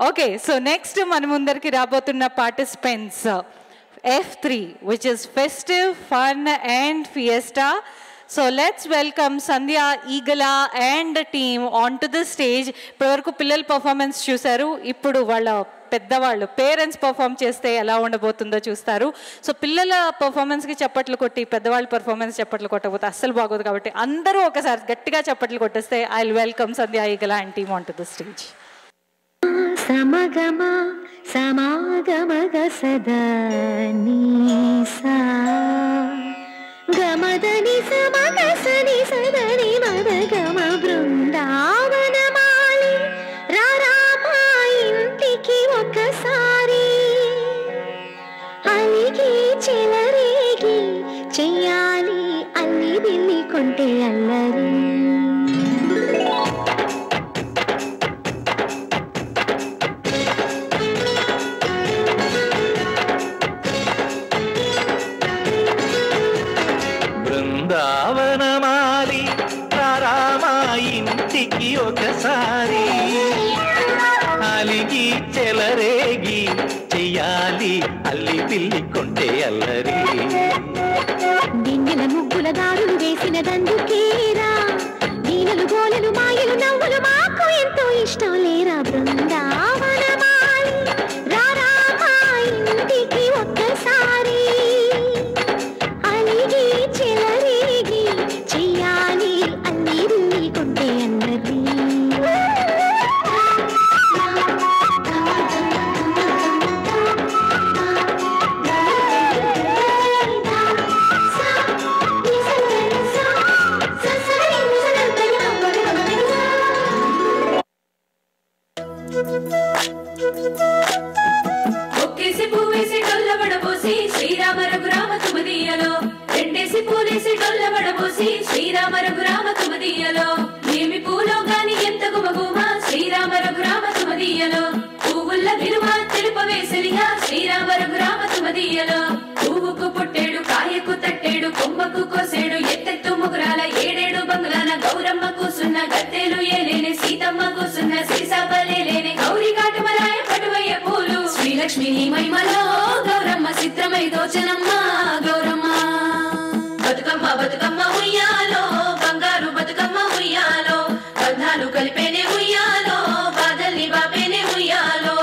Okay, so next మన ముందరికి రాబోతున్న participants F3, which is festive, fun and fiesta. So let's welcome Sandhya, Eagala and team onto the stage. ఇప్పటివరకు పిల్లల performance చూశారు, ఇప్పుడు వాళ్ళ పెద్దవాళ్ళు పేరెంట్స్ పర్ఫామ్ చేస్తే ఎలా ఉండబోతుందో చూస్తారు. సో పిల్లల పర్ఫార్మెన్స్కి చప్పట్లు కొట్టి పెద్దవాళ్ళ పర్ఫార్మెన్స్ చప్పట్లు కొట్టకపోతే అస్సలు బాగోదు. కాబట్టి అందరూ ఒకసారి గట్టిగా చప్పట్లు కొట్టేస్తే ఐ విల్ వెల్కమ్ సంధ్య, ఈగల and team on to the stage. సమగమ సమాగమగ సదనీసా గమదని సమగసని సదని మదగమ బృందావనమాలి రారామా ఇంటికి ఒకసారి అలిగి చెలరేగి చెయ్యాలి అల్లి బిల్లి కొంటే అల్లరి. బృందావనమాలి రారామా ఇంటికి ఒకసారి అలిగి చెలరేగి చెయ్యాలి అల్లి పిల్లి కొంటే అల్లరి. దిన్నెల ముగ్గుల దారులు వేసిన దందుకేరా దీనలు గోలలు మాయలు నవ్వులు మాకు ఎంతో ఇష్టం లేరా. బృందావనమాలి రారామా ఇంటికి ఒక్కసారి అలిగి చెలరేగి చెయ్యాలి అల్లి బిల్లి కొంటే అన్నది. ఒక్కేసి పువ్వేసి డొల్లబడబోసి శ్రీరామ రఘురామ తుమదీయలో, రెండేసి పూలేసి డొల్లబడబోసి శ్రీరామ రఘురామ తుమదీయలో, ఏమి పూలో గాని ఎంత గుమగుమ శ్రీరామ రఘురామ తుమదీయలో, పువ్వుల్ల విలువ తెలుపవేసలిగా శ్రీరామ రఘురామ తుమదీయలో, పువ్వుకు పుట్టేడు కాయకు తట్టేడు కొమ్మకు కోసేడు ఎత్తెత్తు ముగురాల ఏడేడు బంగులాన గౌరమ్మ కూసున్న గత్తెలు ఏలేని సీతమ్మ కూసున్న సీసాపలేని గౌరీ కాటమరాయ పటువయ్య పూలు శ్రీలక్ష్మి మహిమలో గౌరమ్మ చిత్రమై దోచనమ్మ గౌరమ్మ. బతుకమ్మ బతుకమ్మ ఉయ్యాలో బంగారు బతుకమ్మ ఉయ్యాలో, బంధాలు కలిపేనే ఉయ్యాలో బాధల్ని బాపేనే ఉయ్యాలో.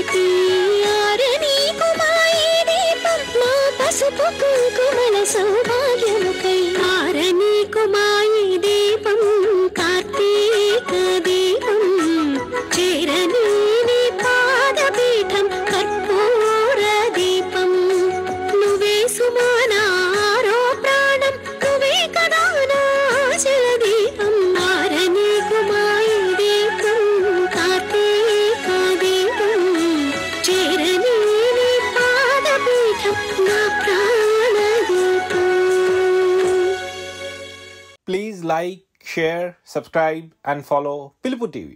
హారతి ఆరని కుమాయి దీపం మా పసుపు కుంకుమల సౌభాగ్యముకై ఆరని కుమాయి దీపం కార్తీక దీపం చేరని నీ పాదపీఠం కర్పూర దీపం నువ్వే సుమానారో ప్రాణం నువ్వే కదా నా ఆశల దీపం ఆరని కుమాయి దీపం కార్తీక దీపం చేరని నీ పాదపీఠం నా ప్రాణ దీపం. Please like, share, subscribe and follow Pilupu TV.